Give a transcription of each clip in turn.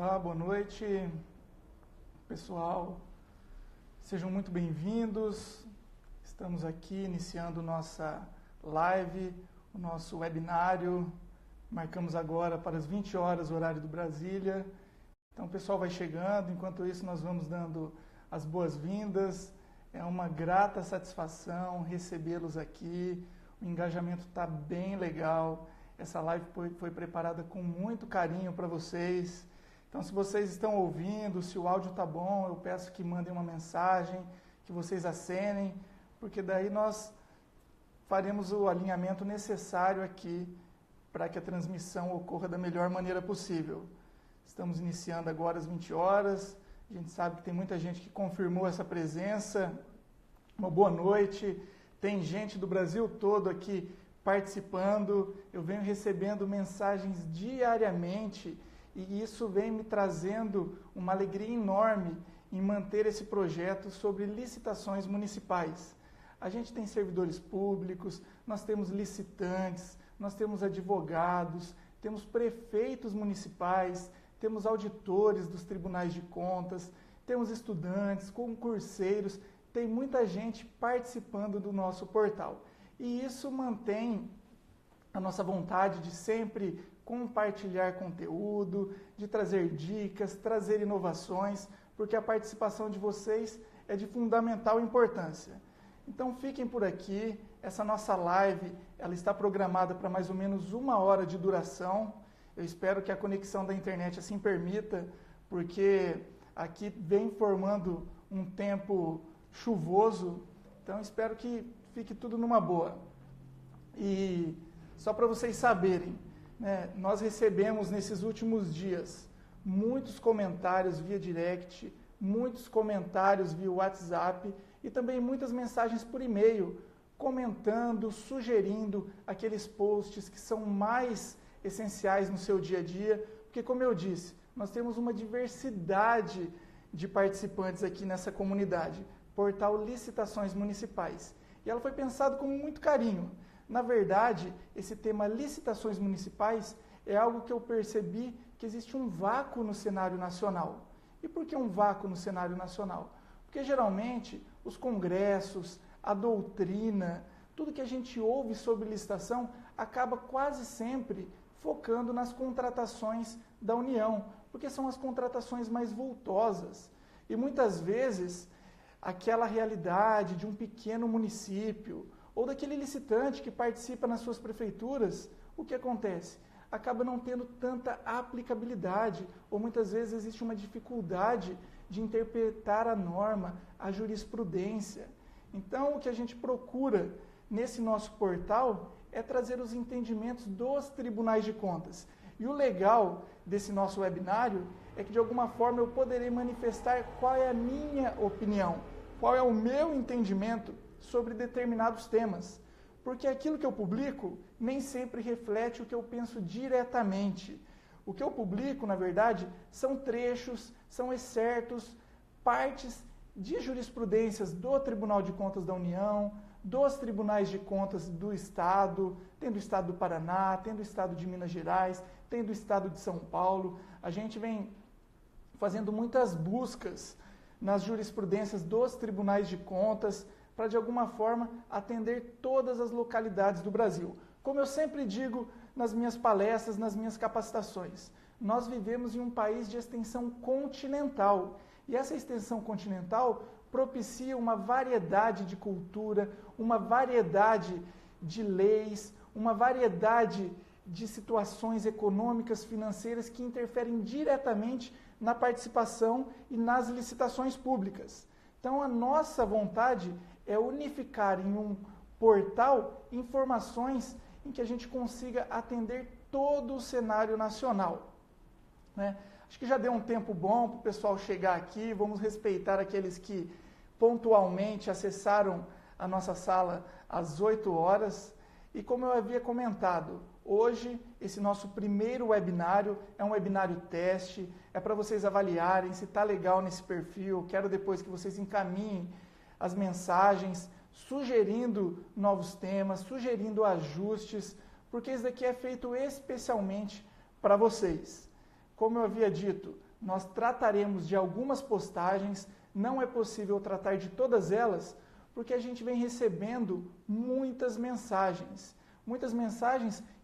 Olá, boa noite, pessoal. Sejam muito bem-vindos. Estamos aqui iniciando nossa live, o nosso webinário. Marcamos agora para as 20 horas, horário do Brasília. Então, o pessoal vai chegando. Enquanto isso, nós vamos dando as boas-vindas. É uma grata satisfação recebê-los aqui. O engajamento está bem legal. Essa live foi preparada com muito carinho para vocês. Então, se vocês estão ouvindo, se o áudio está bom, eu peço que mandem uma mensagem, que vocês acenem, porque daí nós faremos o alinhamento necessário aqui para que a transmissão ocorra da melhor maneira possível. Estamos iniciando agora às 20 horas. A gente sabe que tem muita gente que confirmou essa presença. Uma boa noite. Tem gente do Brasil todo aqui participando. Eu venho recebendo mensagens diariamente e isso vem me trazendo uma alegria enorme em manter esse projeto sobre licitações municipais. A gente tem servidores públicos, nós temos licitantes, nós temos advogados, temos prefeitos municipais, temos auditores dos tribunais de contas, temos estudantes, concurseiros, tem muita gente participando do nosso portal. E isso mantém a nossa vontade de sempre compartilhar conteúdo, de trazer dicas, trazer inovações, porque a participação de vocês é de fundamental importância. Então fiquem por aqui, essa nossa live ela está programada para mais ou menos 1 hora de duração. Eu espero que a conexão da internet assim permita, porque aqui vem formando um tempo chuvoso, então espero que fique tudo numa boa. E só para vocês saberem, nós recebemos nesses últimos dias muitos comentários via direct, muitos comentários via WhatsApp e também muitas mensagens por e-mail, comentando, sugerindo aqueles posts que são mais essenciais no seu dia a dia, porque como eu disse, nós temos uma diversidade de participantes aqui nessa comunidade, portal Licitações Municipais. E ela foi pensada com muito carinho. Na verdade, esse tema licitações municipais é algo que eu percebi que existe um vácuo no cenário nacional. E por que um vácuo no cenário nacional? Porque geralmente os congressos, a doutrina, tudo que a gente ouve sobre licitação acaba quase sempre focando nas contratações da União, porque são as contratações mais vultosas. E muitas vezes aquela realidade de um pequeno município ou daquele licitante que participa nas suas prefeituras, o que acontece? Acaba não tendo tanta aplicabilidade, ou muitas vezes existe uma dificuldade de interpretar a norma, a jurisprudência. Então, o que a gente procura nesse nosso portal é trazer os entendimentos dos tribunais de contas. E o legal desse nosso webinário é que, de alguma forma, eu poderei manifestar qual é a minha opinião, qual é o meu entendimento sobre determinados temas, porque aquilo que eu publico nem sempre reflete o que eu penso diretamente. O que eu publico, na verdade, são trechos, são excertos, partes de jurisprudências do Tribunal de Contas da União, dos Tribunais de Contas do Estado, tem do Estado do Paraná, tem do Estado de Minas Gerais, tem do Estado de São Paulo. A gente vem fazendo muitas buscas nas jurisprudências dos Tribunais de Contas, para, de alguma forma, atender todas as localidades do Brasil. Como eu sempre digo nas minhas palestras, nas minhas capacitações, nós vivemos em um país de extensão continental. E essa extensão continental propicia uma variedade de cultura, uma variedade de leis, uma variedade de situações econômicas, financeiras que interferem diretamente na participação e nas licitações públicas. Então, a nossa vontade é unificar em um portal informações em que a gente consiga atender todo o cenário nacional. Acho que já deu um tempo bom para o pessoal chegar aqui, vamos respeitar aqueles que pontualmente acessaram a nossa sala às 8 horas. E como eu havia comentado, hoje esse nosso primeiro webinário é um webinário teste, é para vocês avaliarem se está legal nesse perfil. Quero depois que vocês encaminhem as mensagens, sugerindo novos temas, sugerindo ajustes, porque isso daqui é feito especialmente para vocês. Como eu havia dito, Nós trataremos de algumas postagens, não é possível tratar de todas elas, porque a gente vem recebendo muitas mensagens,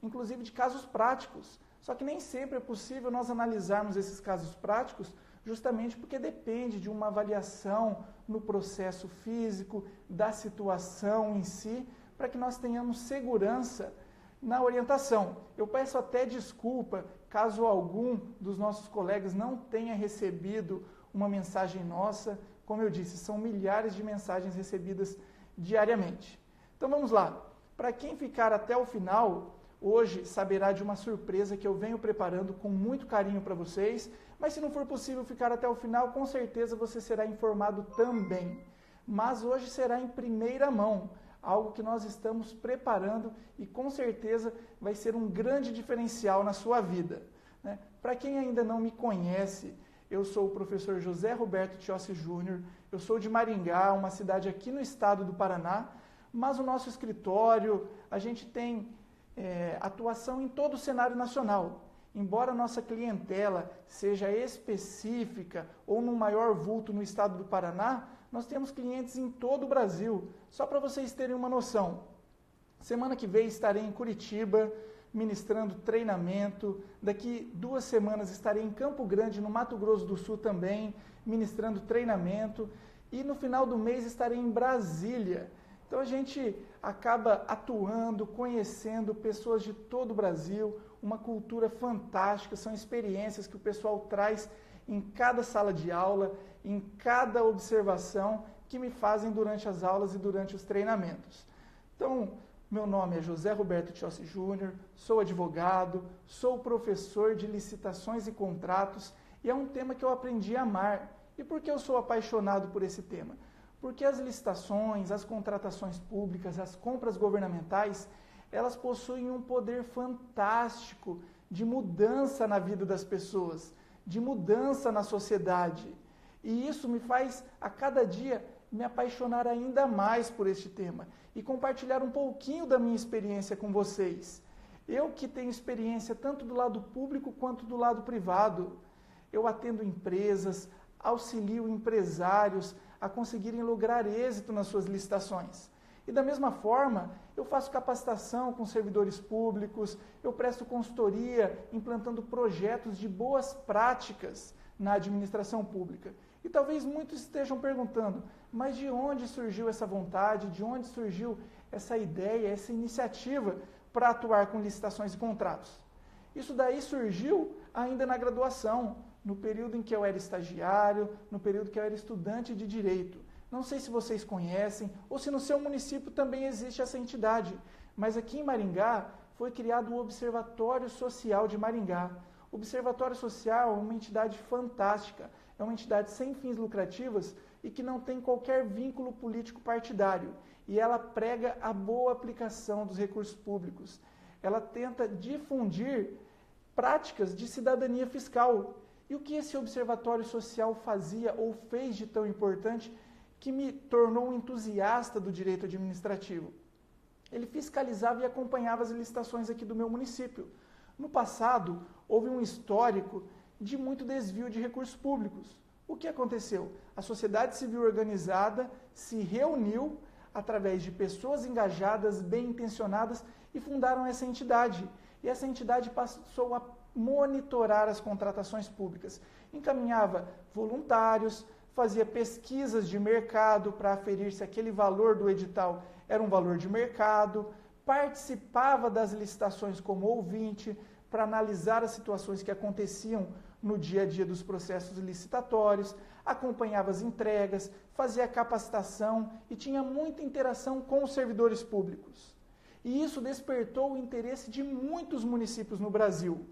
inclusive de casos práticos. Só que nem sempre é possível nós analisarmos esses casos práticos, justamente porque depende de uma avaliação no processo físico, da situação em si, para que nós tenhamos segurança na orientação. Eu peço até desculpa caso algum dos nossos colegas não tenha recebido uma mensagem nossa. Como eu disse, são milhares de mensagens recebidas diariamente. Então vamos lá. Para quem ficar até o final, hoje saberá de uma surpresa que eu venho preparando com muito carinho para vocês, mas se não for possível ficar até o final, com certeza você será informado também. Mas hoje será em primeira mão, algo que nós estamos preparando e com certeza vai ser um grande diferencial na sua vida, né? Para quem ainda não me conhece, eu sou o professor José Roberto Tiossi Júnior, eu sou de Maringá, uma cidade aqui no estado do Paraná, mas o nosso escritório, a gente tem atuação em todo o cenário nacional. Embora a nossa clientela seja específica ou no maior vulto no estado do Paraná, nós temos clientes em todo o Brasil. Só para vocês terem uma noção, semana que vem estarei em Curitiba ministrando treinamento, daqui 2 semanas estarei em Campo Grande, no Mato Grosso do Sul também, ministrando treinamento, e no final do mês estarei em Brasília. Então a gente acaba atuando, conhecendo pessoas de todo o Brasil, uma cultura fantástica, são experiências que o pessoal traz em cada sala de aula, em cada observação que me fazem durante as aulas e durante os treinamentos. Então, meu nome é José Roberto Tiossi Júnior, sou advogado, sou professor de licitações e contratos e é um tema que eu aprendi a amar. E por que eu sou apaixonado por esse tema? Porque as licitações, as contratações públicas, as compras governamentais, elas possuem um poder fantástico de mudança na vida das pessoas, de mudança na sociedade. E isso me faz, a cada dia, me apaixonar ainda mais por este tema e compartilhar um pouquinho da minha experiência com vocês. Eu que tenho experiência tanto do lado público quanto do lado privado. Eu atendo empresas, auxilio empresários a conseguirem lograr êxito nas suas licitações. E da mesma forma, eu faço capacitação com servidores públicos, eu presto consultoria implantando projetos de boas práticas na administração pública. E talvez muitos estejam perguntando, mas de onde surgiu essa vontade, de onde surgiu essa ideia, essa iniciativa para atuar com licitações e contratos? Isso daí surgiu ainda na graduação, no período em que eu era estagiário, no período que eu era estudante de Direito. Não sei se vocês conhecem, ou se no seu município também existe essa entidade, mas aqui em Maringá foi criado o Observatório Social de Maringá. O Observatório Social é uma entidade fantástica, é uma entidade sem fins lucrativos e que não tem qualquer vínculo político partidário. E ela prega a boa aplicação dos recursos públicos. Ela tenta difundir práticas de cidadania fiscal. E o que esse Observatório Social fazia ou fez de tão importante que me tornou um entusiasta do direito administrativo? Ele fiscalizava e acompanhava as licitações aqui do meu município. No passado, houve um histórico de muito desvio de recursos públicos. O que aconteceu? A sociedade civil organizada se reuniu através de pessoas engajadas, bem intencionadas e fundaram essa entidade. E essa entidade passou a monitorar as contratações públicas. Encaminhava voluntários, fazia pesquisas de mercado para aferir se aquele valor do edital era um valor de mercado, participava das licitações como ouvinte para analisar as situações que aconteciam no dia a dia dos processos licitatórios, acompanhava as entregas, fazia capacitação e tinha muita interação com os servidores públicos. E isso despertou o interesse de muitos municípios no Brasil.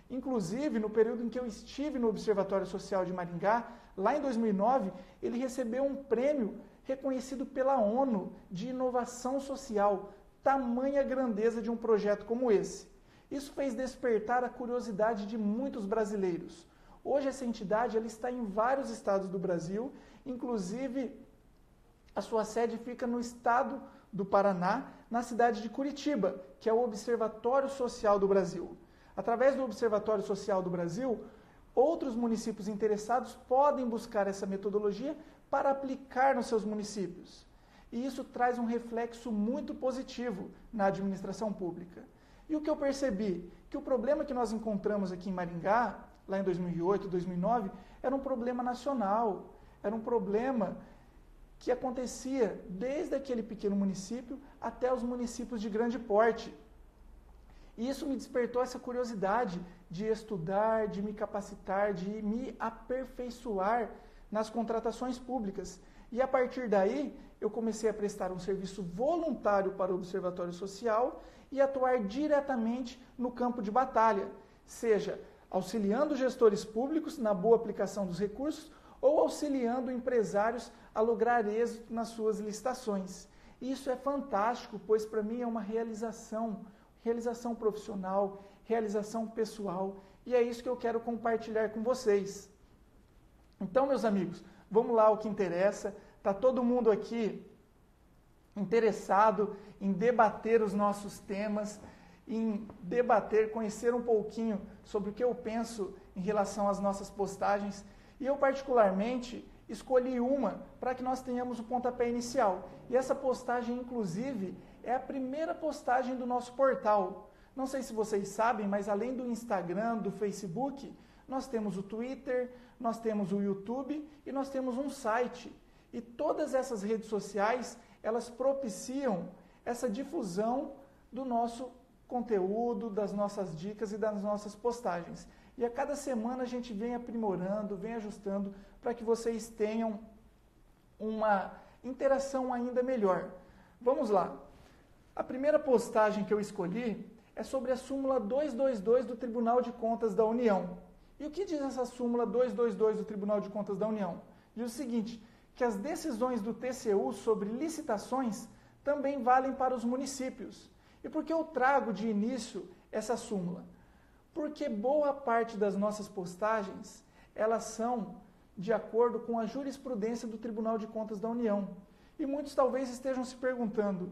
Inclusive, no período em que eu estive no Observatório Social de Maringá, lá em 2009, ele recebeu um prêmio reconhecido pela ONU de inovação social, tamanha grandeza de um projeto como esse. Isso fez despertar a curiosidade de muitos brasileiros. Hoje essa entidade ela está em vários estados do Brasil, inclusive a sua sede fica no estado do Paraná, na cidade de Curitiba, que é o Observatório Social do Brasil. Através do Observatório Social do Brasil, outros municípios interessados podem buscar essa metodologia para aplicar nos seus municípios. E isso traz um reflexo muito positivo na administração pública. E o que eu percebi? Que o problema que nós encontramos aqui em Maringá, lá em 2008, 2009, era um problema nacional, era um problema que acontecia desde aquele pequeno município até os municípios de grande porte. E isso me despertou essa curiosidade de estudar, de me capacitar, de me aperfeiçoar nas contratações públicas. E a partir daí, eu comecei a prestar um serviço voluntário para o Observatório Social e atuar diretamente no campo de batalha, seja auxiliando gestores públicos na boa aplicação dos recursos ou auxiliando empresários a lograr êxito nas suas licitações. E isso é fantástico, pois para mim é uma realização profissional, realização pessoal, e é isso que eu quero compartilhar com vocês. Então, meus amigos, vamos lá ao que interessa. Está todo mundo aqui interessado em debater os nossos temas, em debater, conhecer um pouquinho sobre o que eu penso em relação às nossas postagens. E eu, particularmente, escolhi uma para que nós tenhamos o pontapé inicial. E essa postagem, inclusive, é a primeira postagem do nosso portal. Não sei se vocês sabem, mas além do Instagram, do Facebook, nós temos o Twitter, nós temos o YouTube e nós temos um site. E todas essas redes sociais, elas propiciam essa difusão do nosso conteúdo, das nossas dicas e das nossas postagens. E a cada semana a gente vem aprimorando, vem ajustando para que vocês tenham uma interação ainda melhor. Vamos lá. A primeira postagem que eu escolhi é sobre a súmula 222 do Tribunal de Contas da União. E o que diz essa súmula 222 do Tribunal de Contas da União? Diz o seguinte, que as decisões do TCU sobre licitações também valem para os municípios. E por que eu trago de início essa súmula? Porque boa parte das nossas postagens, elas são de acordo com a jurisprudência do Tribunal de Contas da União. E muitos talvez estejam se perguntando,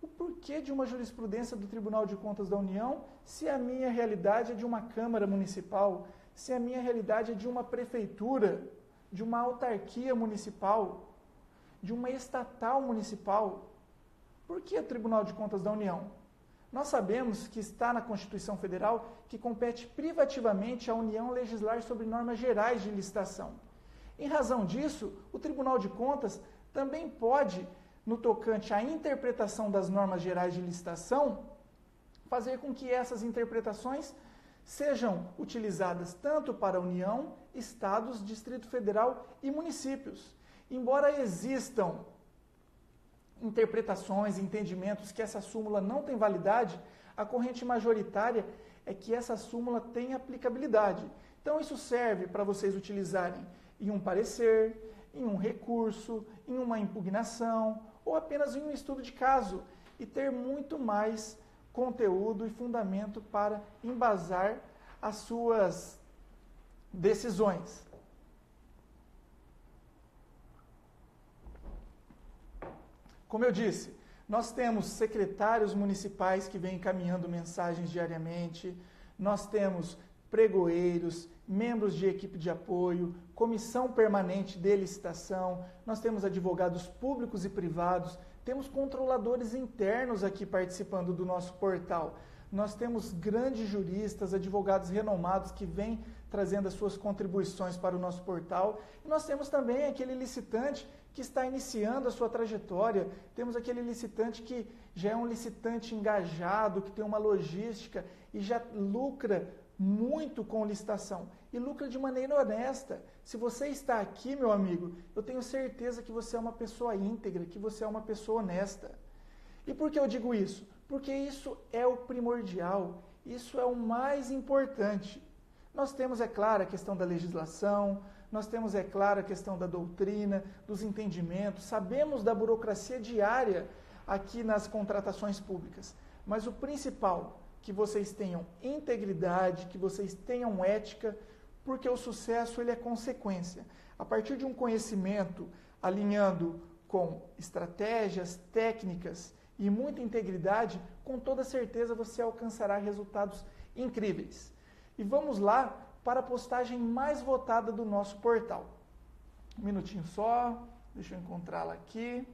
o porquê de uma jurisprudência do Tribunal de Contas da União se a minha realidade é de uma Câmara Municipal, se a minha realidade é de uma prefeitura, de uma autarquia municipal, de uma estatal municipal? Por que o Tribunal de Contas da União? Nós sabemos que está na Constituição Federal que compete privativamente à União legislar sobre normas gerais de licitação. Em razão disso, o Tribunal de Contas também pode, no tocante à interpretação das normas gerais de licitação, fazer com que essas interpretações sejam utilizadas tanto para a União, Estados, Distrito Federal e municípios. Embora existam interpretações, entendimentos que essa súmula não tem validade, a corrente majoritária é que essa súmula tem aplicabilidade. Então isso serve para vocês utilizarem em um parecer, em um recurso, em uma impugnação ou apenas em um estudo de caso e ter muito mais conteúdo e fundamento para embasar as suas decisões. Como eu disse, nós temos secretários municipais que vêm encaminhando mensagens diariamente, nós temos pregoeiros, membros de equipe de apoio, comissão permanente de licitação, nós temos advogados públicos e privados, temos controladores internos aqui participando do nosso portal. Nós temos grandes juristas, advogados renomados que vêm trazendo as suas contribuições para o nosso portal. E nós temos também aquele licitante que está iniciando a sua trajetória. Temos aquele licitante que já é um licitante engajado, que tem uma logística e já lucra muito com licitação. E lucra de maneira honesta. Se você está aqui, meu amigo, eu tenho certeza que você é uma pessoa íntegra, que você é uma pessoa honesta. E por que eu digo isso? Porque isso é o primordial, isso é o mais importante. Nós temos, é claro, a questão da legislação, nós temos, é claro, a questão da doutrina, dos entendimentos, sabemos da burocracia diária aqui nas contratações públicas. Mas o principal, que vocês tenham integridade, que vocês tenham ética, porque o sucesso ele é consequência. A partir de um conhecimento alinhando com estratégias, técnicas e muita integridade, com toda certeza você alcançará resultados incríveis. E vamos lá para a postagem mais votada do nosso portal. Um minutinho só, deixa eu encontrá-la aqui.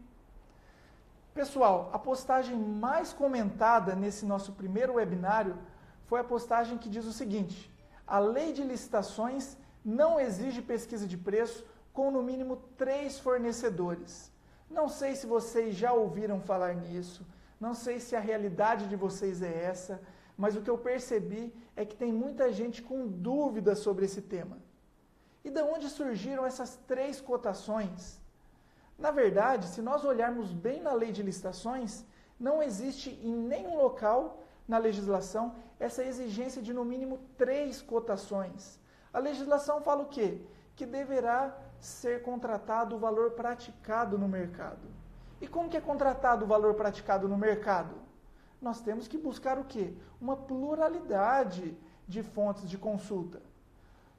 Pessoal, a postagem mais comentada nesse nosso primeiro webinário foi a postagem que diz o seguinte: a lei de licitações não exige pesquisa de preço com no mínimo 3 fornecedores. Não sei se vocês já ouviram falar nisso, não sei se a realidade de vocês é essa, mas o que eu percebi é que tem muita gente com dúvidas sobre esse tema. E de onde surgiram essas 3 cotações? Na verdade, se nós olharmos bem na lei de licitações, não existe em nenhum local na legislação essa exigência de no mínimo 3 cotações. A legislação fala o quê? Que deverá ser contratado o valor praticado no mercado. E como que é contratado o valor praticado no mercado? Nós temos que buscar o quê? Uma pluralidade de fontes de consulta.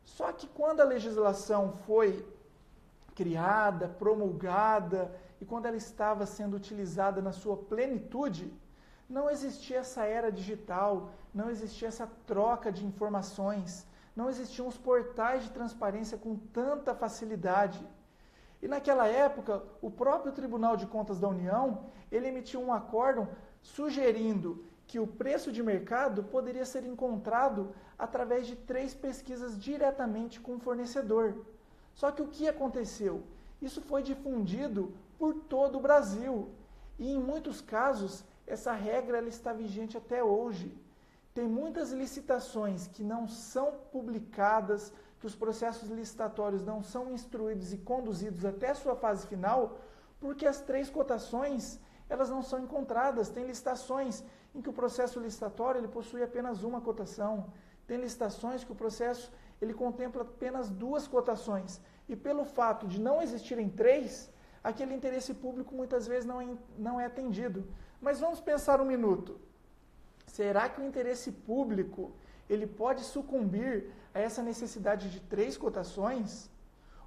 Só que quando a legislação foi criada, promulgada, e quando ela estava sendo utilizada na sua plenitude, não existia essa era digital, não existia essa troca de informações, não existiam os portais de transparência com tanta facilidade. E naquela época, o próprio Tribunal de Contas da União, ele emitiu um acórdão sugerindo que o preço de mercado poderia ser encontrado através de 3 pesquisas diretamente com o fornecedor. Só que o que aconteceu? Isso foi difundido por todo o Brasil. E em muitos casos, essa regra ela está vigente até hoje. Tem muitas licitações que não são publicadas, que os processos licitatórios não são instruídos e conduzidos até a sua fase final, porque as 3 cotações elas não são encontradas. Tem licitações em que o processo licitatório ele possui apenas uma cotação. Tem licitações que o processo ele contempla apenas 2 cotações. E pelo fato de não existirem 3, aquele interesse público muitas vezes não é atendido. Mas vamos pensar um minuto. Será que o interesse público ele pode sucumbir a essa necessidade de 3 cotações?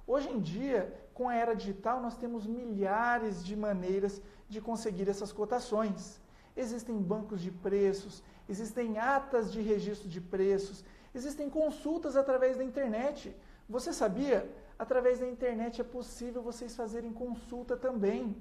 Hoje em dia, com a era digital, nós temos milhares de maneiras de conseguir essas cotações. Existem bancos de preços, existem atas de registro de preços, existem consultas através da internet. Você sabia? Através da internet é possível vocês fazerem consulta também,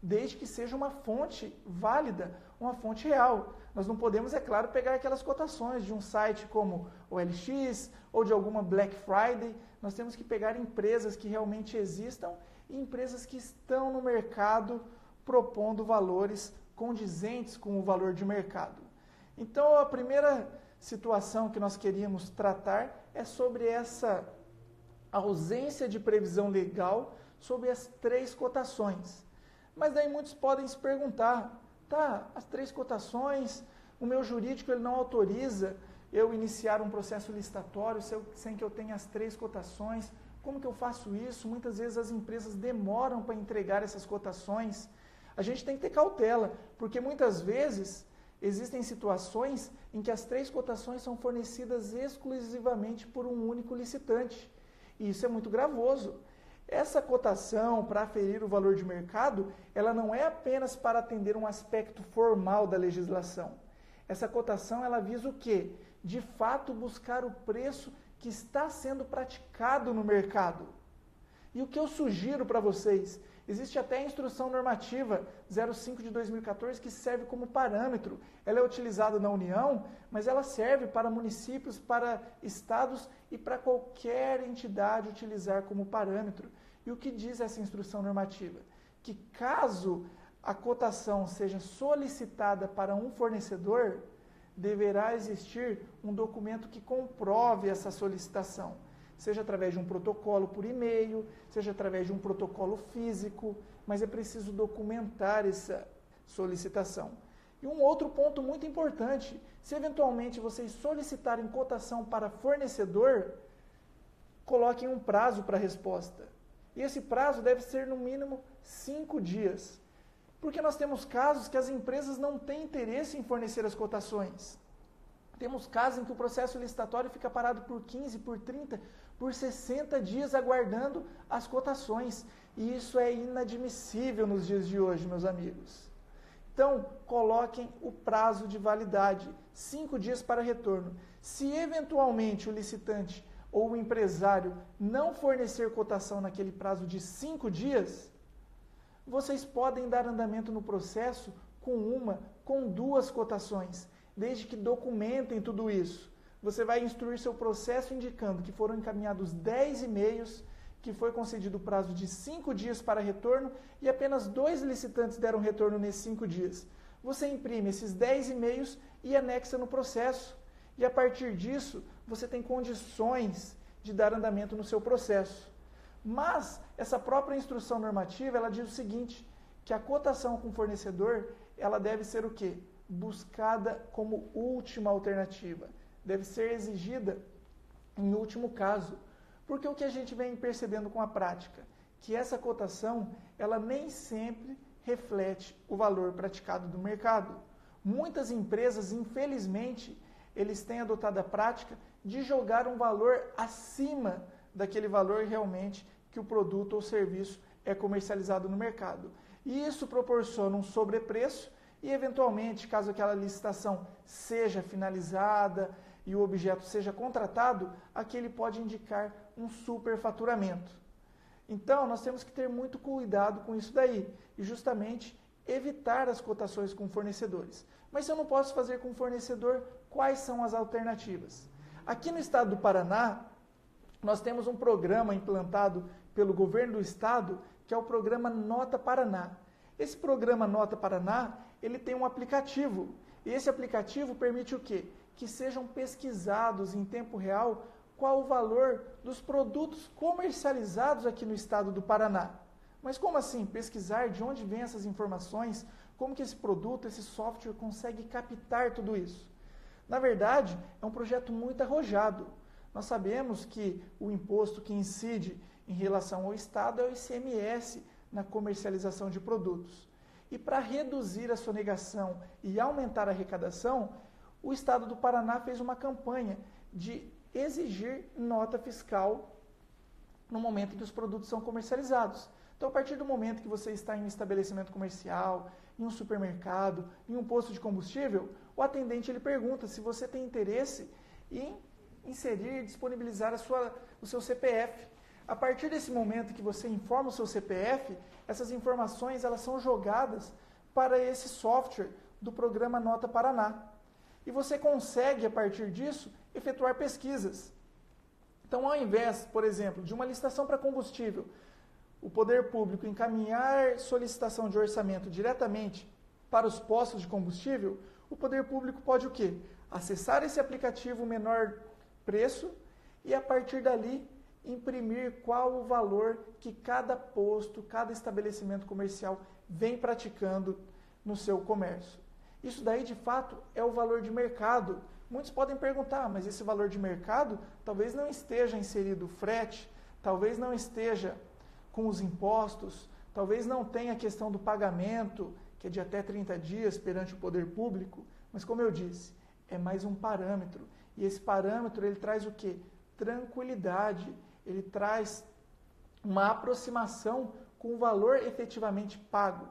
desde que seja uma fonte válida, uma fonte real. Nós não podemos, é claro, pegar aquelas cotações de um site como o OLX ou de alguma Black Friday. Nós temos que pegar empresas que realmente existam e empresas que estão no mercado propondo valores condizentes com o valor de mercado. Então, a primeira situação que nós queríamos tratar é sobre essa ausência de previsão legal sobre as 3 cotações. Mas daí muitos podem se perguntar, tá, as 3 cotações, o meu jurídico ele não autoriza eu iniciar um processo licitatório sem que eu tenha as 3 cotações, como que eu faço isso? Muitas vezes as empresas demoram para entregar essas cotações. A gente tem que ter cautela, porque muitas vezes existem situações em que as 3 cotações são fornecidas exclusivamente por um único licitante. E isso é muito gravoso. Essa cotação para aferir o valor de mercado, ela não é apenas para atender um aspecto formal da legislação. Essa cotação, ela visa o quê? De fato, buscar o preço que está sendo praticado no mercado. E o que eu sugiro para vocês? Existe até a Instrução Normativa 05 de 2014 que serve como parâmetro. Ela é utilizada na União, mas ela serve para municípios, para estados e para qualquer entidade utilizar como parâmetro. E o que diz essa Instrução Normativa? Que caso a cotação seja solicitada para um fornecedor, deverá existir um documento que comprove essa solicitação. Seja através de um protocolo por e-mail, seja através de um protocolo físico, mas é preciso documentar essa solicitação. E um outro ponto muito importante, se eventualmente vocês solicitarem cotação para fornecedor, coloquem um prazo para a resposta. E esse prazo deve ser no mínimo 5 dias. Porque nós temos casos que as empresas não têm interesse em fornecer as cotações. Temos casos em que o processo licitatório fica parado por 15, por 30, por 60 dias aguardando as cotações. E isso é inadmissível nos dias de hoje, meus amigos. Então, coloquem o prazo de validade, 5 dias para retorno. Se eventualmente o licitante ou o empresário não fornecer cotação naquele prazo de 5 dias, vocês podem dar andamento no processo com duas cotações, desde que documentem tudo isso. Você vai instruir seu processo indicando que foram encaminhados 10 e-mails, que foi concedido o prazo de 5 dias para retorno e apenas 2 licitantes deram retorno nesses 5 dias. Você imprime esses 10 e-mails e anexa no processo. E a partir disso, você tem condições de dar andamento no seu processo. Mas essa própria instrução normativa, ela diz o seguinte, que a cotação com o fornecedor, ela deve ser o quê? Buscada como última alternativa. Deve ser exigida em último caso. Porque o que a gente vem percebendo com a prática? Que essa cotação, ela nem sempre reflete o valor praticado do mercado. Muitas empresas, infelizmente, eles têm adotado a prática de jogar um valor acima daquele valor realmente que o produto ou serviço é comercializado no mercado. E isso proporciona um sobrepreço e, eventualmente, caso aquela licitação seja finalizada e o objeto seja contratado, aqui ele pode indicar um superfaturamento. Então, nós temos que ter muito cuidado com isso daí e justamente evitar as cotações com fornecedores. Mas se eu não posso fazer com fornecedor, quais são as alternativas? Aqui no estado do Paraná, nós temos um programa implantado pelo governo do estado, que é o programa Nota Paraná. Esse programa Nota Paraná, ele tem um aplicativo. E esse aplicativo permite o quê? Que sejam pesquisados em tempo real qual o valor dos produtos comercializados aqui no estado do Paraná. Mas como assim? Pesquisar de onde vêm essas informações? Como que esse produto, esse software consegue captar tudo isso? Na verdade, é um projeto muito arrojado. Nós sabemos que o imposto que incide em relação ao Estado é o ICMS na comercialização de produtos. E para reduzir a sonegação e aumentar a arrecadação, o Estado do Paraná fez uma campanha de exigir nota fiscal no momento em que os produtos são comercializados. Então, a partir do momento que você está em um estabelecimento comercial, em um supermercado, em um posto de combustível, o atendente ele pergunta se você tem interesse em inserir, disponibilizar o seu CPF. A partir desse momento que você informa o seu CPF, essas informações elas são jogadas para esse software do programa Nota Paraná. E você consegue, a partir disso, efetuar pesquisas. Então, ao invés, por exemplo, de uma licitação para combustível, o poder público encaminhar solicitação de orçamento diretamente para os postos de combustível, o poder público pode o quê? Acessar esse aplicativo menor preço e, a partir dali, imprimir qual o valor que cada posto, cada estabelecimento comercial vem praticando no seu comércio. Isso daí, de fato, é o valor de mercado. Muitos podem perguntar, mas esse valor de mercado talvez não esteja inserido o frete, talvez não esteja com os impostos, talvez não tenha a questão do pagamento, que é de até 30 dias perante o poder público, mas como eu disse, é mais um parâmetro. E esse parâmetro, ele traz o quê? Tranquilidade, ele traz uma aproximação com o valor efetivamente pago.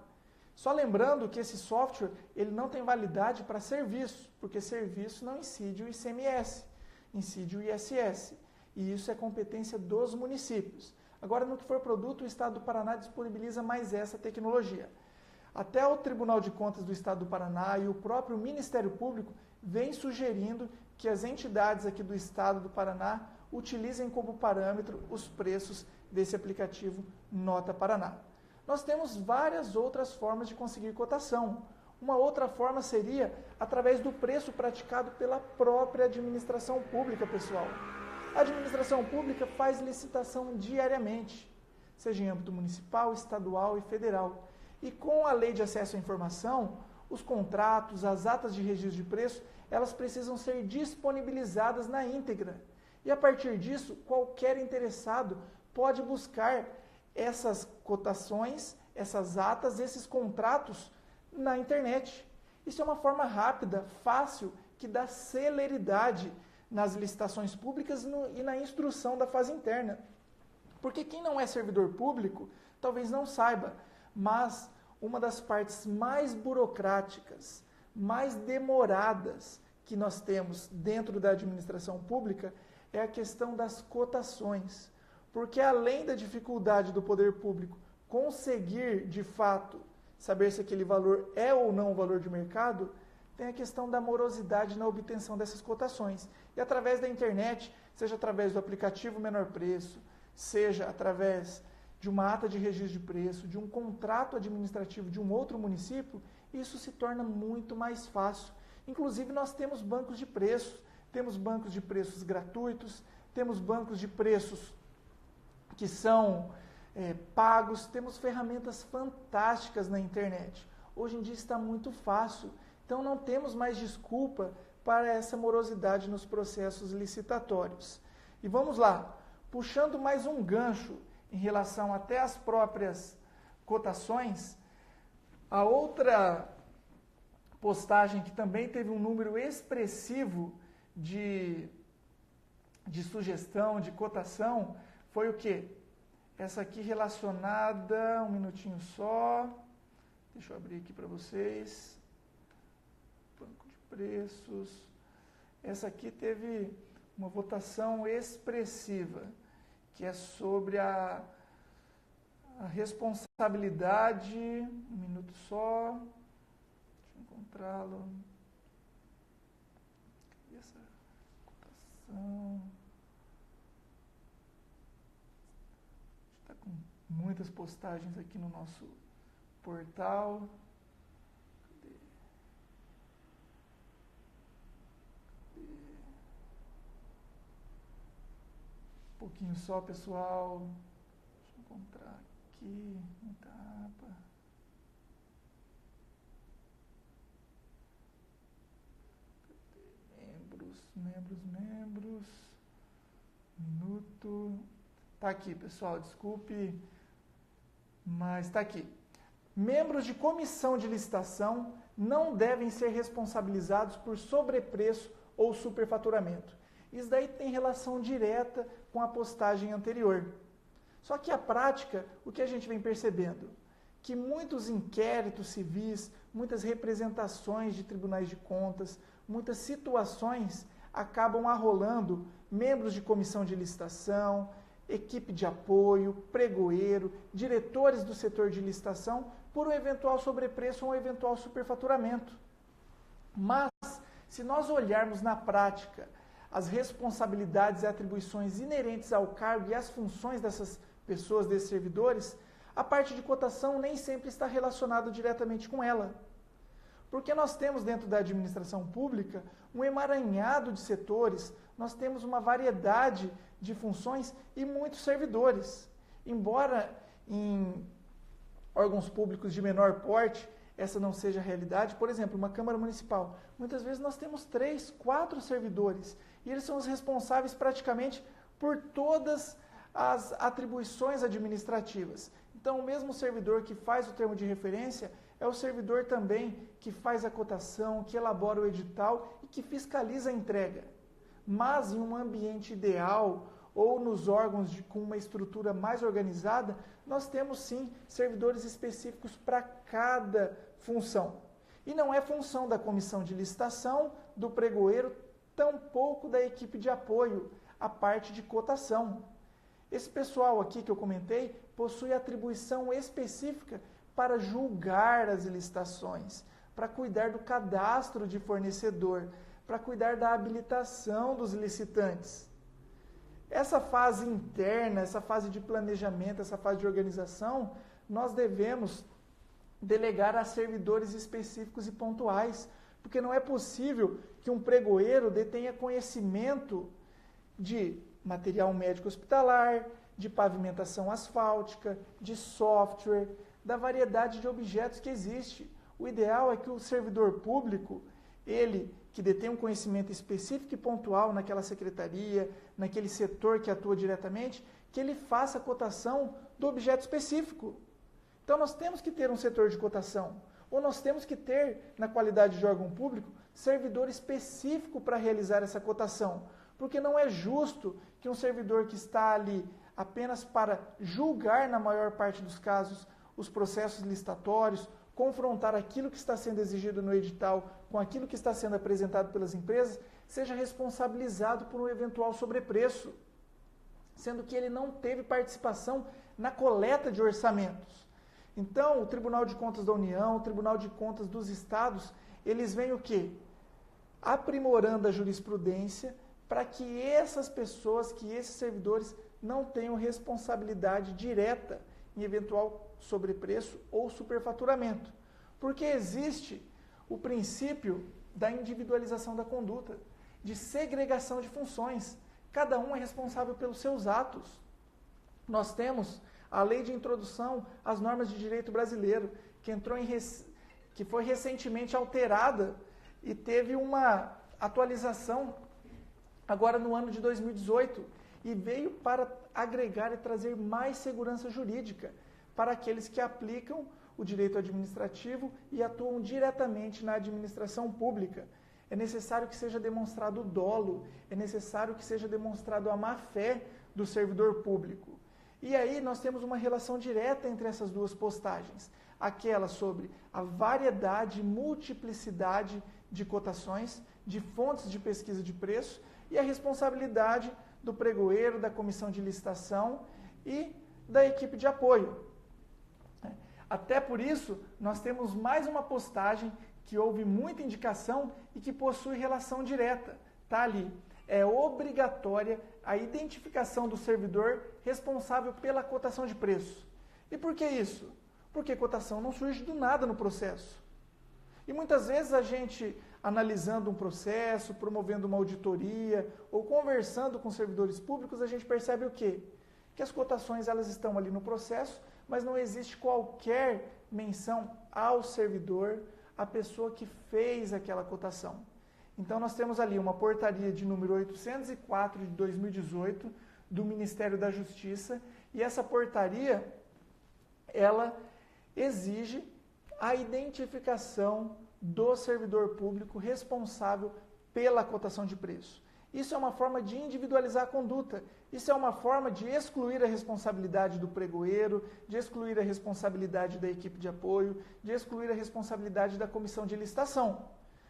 Só lembrando que esse software ele não tem validade para serviço, porque serviço não incide o ICMS, incide o ISS. E isso é competência dos municípios. Agora, no que for produto, o Estado do Paraná disponibiliza mais essa tecnologia. Até o Tribunal de Contas do Estado do Paraná e o próprio Ministério Público vêm sugerindo que as entidades aqui do Estado do Paraná utilizem como parâmetro os preços desse aplicativo Nota Paraná. Nós temos várias outras formas de conseguir cotação. Uma outra forma seria através do preço praticado pela própria administração pública, pessoal. A administração pública faz licitação diariamente, seja em âmbito municipal, estadual e federal. E com a Lei de Acesso à Informação, os contratos, as atas de registro de preço, elas precisam ser disponibilizadas na íntegra. E a partir disso, qualquer interessado pode buscar essas cotações, essas atas, esses contratos na internet. Isso é uma forma rápida, fácil, que dá celeridade nas licitações públicas e na instrução da fase interna. Porque quem não é servidor público, talvez não saiba, mas uma das partes mais burocráticas, mais demoradas que nós temos dentro da administração pública é a questão das cotações. Porque além da dificuldade do poder público conseguir, de fato, saber se aquele valor é ou não o valor de mercado, tem a questão da morosidade na obtenção dessas cotações. E através da internet, seja através do aplicativo Menor Preço, seja através de uma ata de registro de preço, de um contrato administrativo de um outro município, isso se torna muito mais fácil. Inclusive, nós temos bancos de preços, temos bancos de preços gratuitos, temos bancos de preços que são pagos, temos ferramentas fantásticas na internet. Hoje em dia está muito fácil, então não temos mais desculpa para essa morosidade nos processos licitatórios. E vamos lá, puxando mais um gancho em relação até às próprias cotações, a outra postagem que também teve um número expressivo de sugestão, de cotação, foi o quê? Essa aqui relacionada, um minutinho só, deixa eu abrir aqui para vocês, banco de preços, essa aqui teve uma votação expressiva, que é sobre a responsabilidade, um minuto só, deixa eu encontrá-lo, cadê essa cotação? Está com muitas postagens aqui no nosso portal. Cadê? Um pouquinho só, pessoal. Deixa eu encontrar aqui. Muita aba. Membros. Minuto. Tá aqui, pessoal, desculpe, mas está aqui. Membros de comissão de licitação não devem ser responsabilizados por sobrepreço ou superfaturamento. Isso daí tem relação direta com a postagem anterior. Só que a prática, o que a gente vem percebendo? Que muitos inquéritos civis, muitas representações de tribunais de contas, muitas situações acabam arrolando membros de comissão de licitação, equipe de apoio, pregoeiro, diretores do setor de licitação, por um eventual sobrepreço ou um eventual superfaturamento. Mas, se nós olharmos na prática as responsabilidades e atribuições inerentes ao cargo e às funções dessas pessoas, desses servidores, a parte de cotação nem sempre está relacionada diretamente com ela. Porque nós temos dentro da administração pública um emaranhado de setores, nós temos uma variedade de funções e muitos servidores. Embora em órgãos públicos de menor porte essa não seja a realidade, por exemplo, uma Câmara Municipal, muitas vezes nós temos 3, 4 servidores e eles são os responsáveis praticamente por todas as atribuições administrativas. Então, o mesmo servidor que faz o termo de referência é o servidor também que faz a cotação, que elabora o edital e que fiscaliza a entrega. Mas em um ambiente ideal ou nos órgãos com uma estrutura mais organizada, nós temos sim servidores específicos para cada função. E não é função da comissão de licitação, do pregoeiro, tampouco da equipe de apoio, a parte de cotação. Esse pessoal aqui que eu comentei possui atribuição específica para julgar as licitações, para cuidar do cadastro de fornecedor, para cuidar da habilitação dos licitantes. Essa fase interna, essa fase de planejamento, essa fase de organização, nós devemos delegar a servidores específicos e pontuais, porque não é possível que um pregoeiro detenha conhecimento de material médico hospitalar, de pavimentação asfáltica, de software, da variedade de objetos que existe. O ideal é que o servidor público, ele que detém um conhecimento específico e pontual naquela secretaria, naquele setor que atua diretamente, que ele faça a cotação do objeto específico. Então nós temos que ter um setor de cotação, ou nós temos que ter, na qualidade de órgão público, servidor específico para realizar essa cotação. Porque não é justo que um servidor que está ali apenas para julgar, na maior parte dos casos, os processos licitatórios, confrontar aquilo que está sendo exigido no edital com aquilo que está sendo apresentado pelas empresas, seja responsabilizado por um eventual sobrepreço, sendo que ele não teve participação na coleta de orçamentos. Então, o Tribunal de Contas da União, o Tribunal de Contas dos Estados, eles vêm o quê? Aprimorando a jurisprudência para que essas pessoas, que esses servidores não tenham responsabilidade direta em eventual sobrepreço ou superfaturamento. Porque existe o princípio da individualização da conduta, de segregação de funções. Cada um é responsável pelos seus atos. Nós temos a Lei de Introdução às Normas de Direito Brasileiro, que foi recentemente alterada e teve uma atualização agora no ano de 2018 e veio para agregar e trazer mais segurança jurídica para aqueles que aplicam o direito administrativo e atuam diretamente na administração pública. É necessário que seja demonstrado o dolo, é necessário que seja demonstrado a má-fé do servidor público. E aí nós temos uma relação direta entre essas duas postagens. Aquela sobre a variedade e multiplicidade de cotações, de fontes de pesquisa de preço e a responsabilidade do pregoeiro, da comissão de licitação e da equipe de apoio. Até por isso, nós temos mais uma postagem que houve muita indicação e que possui relação direta. Está ali. É obrigatória a identificação do servidor responsável pela cotação de preço. E por que isso? Porque cotação não surge do nada no processo. E muitas vezes a gente, analisando um processo, promovendo uma auditoria ou conversando com servidores públicos, a gente percebe o quê? Que as cotações elas estão ali no processo, mas não existe qualquer menção ao servidor, à pessoa que fez aquela cotação. Então nós temos ali uma portaria de número 804 de 2018 do Ministério da Justiça e essa portaria ela exige a identificação do servidor público responsável pela cotação de preço. Isso é uma forma de individualizar a conduta. Isso é uma forma de excluir a responsabilidade do pregoeiro, de excluir a responsabilidade da equipe de apoio, de excluir a responsabilidade da comissão de licitação.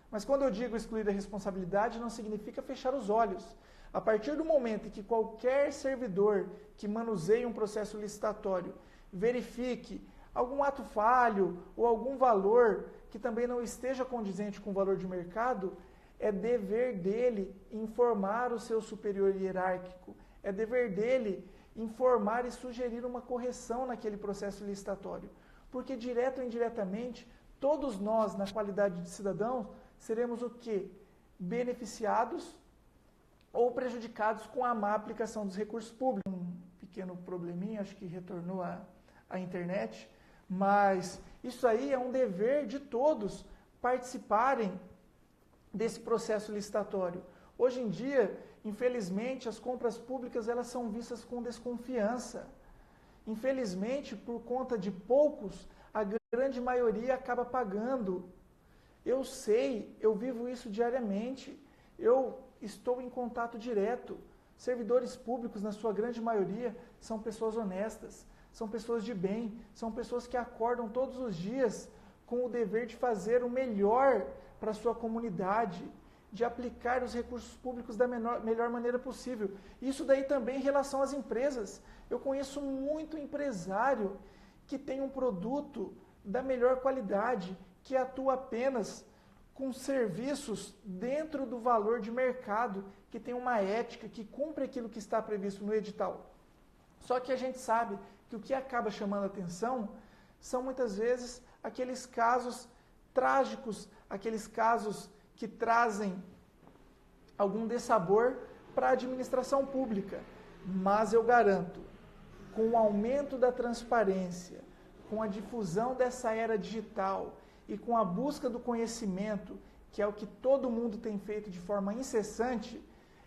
Mas quando eu digo excluir a responsabilidade, não significa fechar os olhos. A partir do momento em que qualquer servidor que manuseie um processo licitatório verifique algum ato falho ou algum valor que também não esteja condizente com o valor de mercado, é dever dele informar o seu superior hierárquico, é dever dele informar e sugerir uma correção naquele processo licitatório. Porque, direto ou indiretamente, todos nós, na qualidade de cidadãos, seremos o quê? Beneficiados ou prejudicados com a má aplicação dos recursos públicos. Um pequeno probleminha, acho que retornou a internet, mas isso aí é um dever de todos participarem desse processo licitatório. Hoje em dia, infelizmente, as compras públicas elas são vistas com desconfiança. Infelizmente, por conta de poucos, a grande maioria acaba pagando. Eu sei, eu vivo isso diariamente. Eu estou em contato direto. Servidores públicos, na sua grande maioria, são pessoas honestas, são pessoas de bem, são pessoas que acordam todos os dias com o dever de fazer o melhor para a sua comunidade, de aplicar os recursos públicos da melhor maneira possível. Isso daí também em relação às empresas. Eu conheço muito empresário que tem um produto da melhor qualidade, que atua apenas com serviços dentro do valor de mercado, que tem uma ética, que cumpre aquilo que está previsto no edital. Só que a gente sabe que o que acaba chamando a atenção são muitas vezes aqueles casos trágicos, aqueles casos que trazem algum dessabor para a administração pública. Mas eu garanto, com o aumento da transparência, com a difusão dessa era digital e com a busca do conhecimento, que é o que todo mundo tem feito de forma incessante,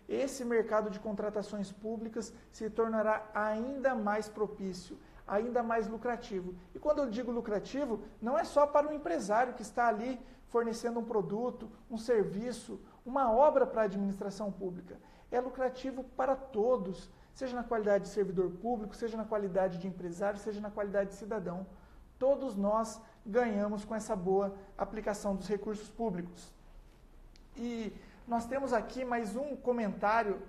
esse mercado de contratações públicas se tornará ainda mais propício, ainda mais lucrativo. E quando eu digo lucrativo, não é só para o empresário que está ali fornecendo um produto, um serviço, uma obra para a administração pública. É lucrativo para todos, seja na qualidade de servidor público, seja na qualidade de empresário, seja na qualidade de cidadão. Todos nós ganhamos com essa boa aplicação dos recursos públicos. E nós temos aqui mais um comentário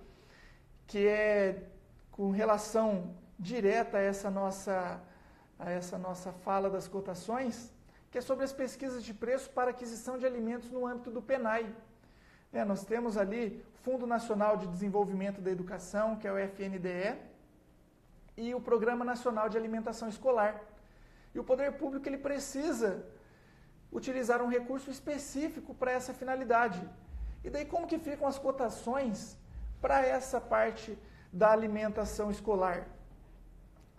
que é com relação direta a essa nossa fala das cotações, que é sobre as pesquisas de preço para aquisição de alimentos no âmbito do PNAE. Nós temos ali Fundo Nacional de Desenvolvimento da Educação, que é o FNDE, e o Programa Nacional de Alimentação Escolar. E o poder público ele precisa utilizar um recurso específico para essa finalidade. E daí como que ficam as cotações para essa parte da alimentação escolar?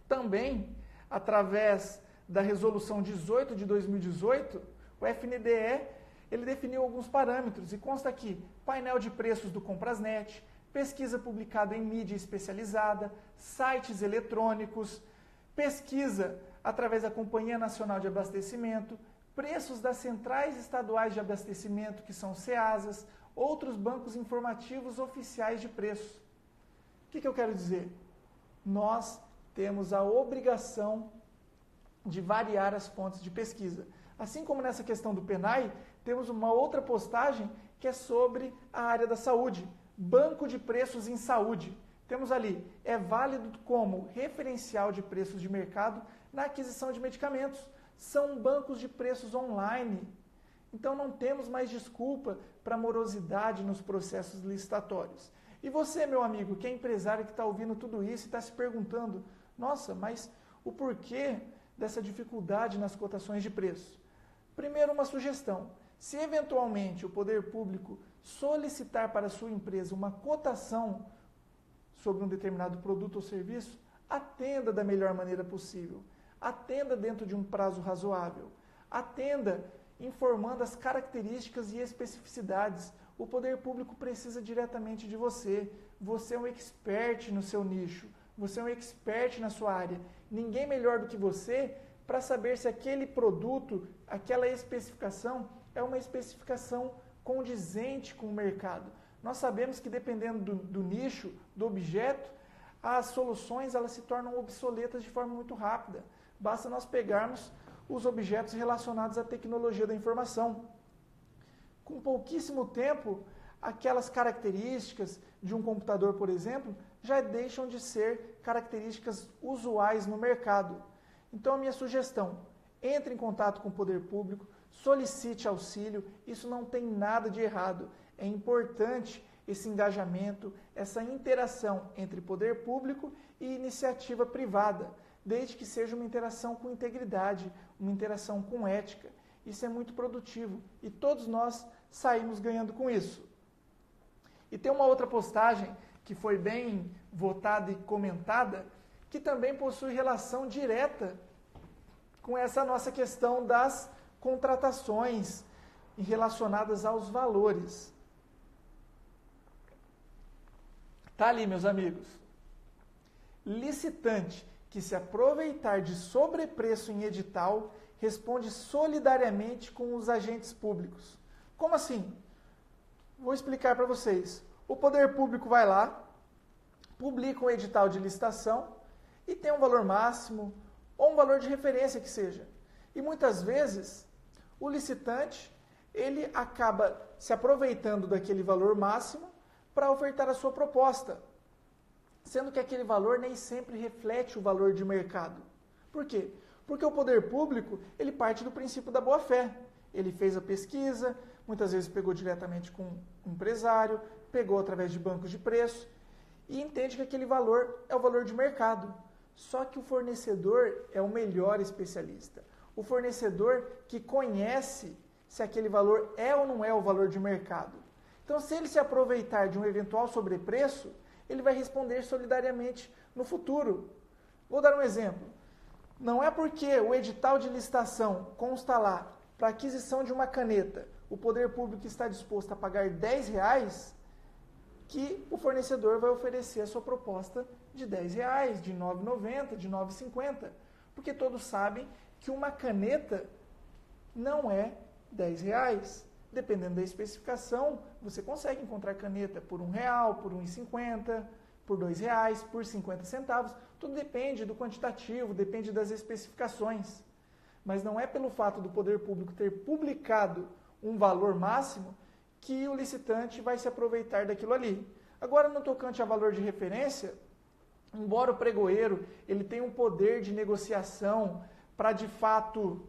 Também, através da Resolução 18 de 2018, o FNDE ele definiu alguns parâmetros e consta aqui painel de preços do Comprasnet, pesquisa publicada em mídia especializada, sites eletrônicos, pesquisa através da Companhia Nacional de Abastecimento, preços das centrais estaduais de abastecimento, que são CEASAs, outros bancos informativos oficiais de preços. O que eu quero dizer? Nós temos a obrigação de variar as fontes de pesquisa. Assim como nessa questão do PNAE, temos uma outra postagem que é sobre a área da saúde, banco de preços em saúde. Temos ali, é válido como referencial de preços de mercado na aquisição de medicamentos. São bancos de preços online. Então não temos mais desculpa para morosidade nos processos licitatórios. E você, meu amigo, que é empresário que está ouvindo tudo isso e está se perguntando, nossa, mas o porquê dessa dificuldade nas cotações de preço? Primeiro, uma sugestão. Se eventualmente o poder público solicitar para a sua empresa uma cotação sobre um determinado produto ou serviço, atenda da melhor maneira possível. Atenda dentro de um prazo razoável. Atenda informando as características e especificidades. O poder público precisa diretamente de você. Você é um expert no seu nicho. Você é um expert na sua área. Ninguém melhor do que você para saber se aquele produto, aquela especificação, é uma especificação condizente com o mercado. Nós sabemos que dependendo do nicho, do objeto, as soluções elas se tornam obsoletas de forma muito rápida. Basta nós pegarmos os objetos relacionados à tecnologia da informação. Com pouquíssimo tempo, aquelas características de um computador, por exemplo, já deixam de ser características usuais no mercado. Então, a minha sugestão, entre em contato com o poder público, solicite auxílio, isso não tem nada de errado. É importante esse engajamento, essa interação entre poder público e iniciativa privada, desde que seja uma interação com integridade, uma interação com ética. Isso é muito produtivo e todos nós saímos ganhando com isso. E tem uma outra postagem que foi bem votada e comentada, que também possui relação direta com essa nossa questão das contratações relacionadas aos valores. Tá ali, meus amigos. Licitante que se aproveitar de sobrepreço em edital responde solidariamente com os agentes públicos. Como assim? Vou explicar para vocês. O poder público vai lá, publica um edital de licitação e tem um valor máximo ou um valor de referência que seja. E muitas vezes o licitante ele acaba se aproveitando daquele valor máximo para ofertar a sua proposta, sendo que aquele valor nem sempre reflete o valor de mercado. Por quê? Porque o poder público ele parte do princípio da boa-fé. Ele fez a pesquisa, muitas vezes pegou diretamente com o empresário, pegou através de bancos de preço e entende que aquele valor é o valor de mercado. Só que o fornecedor é o melhor especialista. O fornecedor que conhece se aquele valor é ou não é o valor de mercado. Então, se ele se aproveitar de um eventual sobrepreço, ele vai responder solidariamente no futuro. Vou dar um exemplo. Não é porque o edital de licitação consta lá para aquisição de uma caneta, o poder público está disposto a pagar R$10, que o fornecedor vai oferecer a sua proposta de R$10, de R$ 9,90, de R$ 9,50. Porque todos sabem que uma caneta não é R$10. Dependendo da especificação, você consegue encontrar caneta por R$1, por R$ 1,50, por R$2, por 50 centavos. Tudo depende do quantitativo, depende das especificações. Mas não é pelo fato do poder público ter publicado um valor máximo que o licitante vai se aproveitar daquilo ali. Agora, no tocante a valor de referência, embora o pregoeiro ele tenha um poder de negociação para, de fato,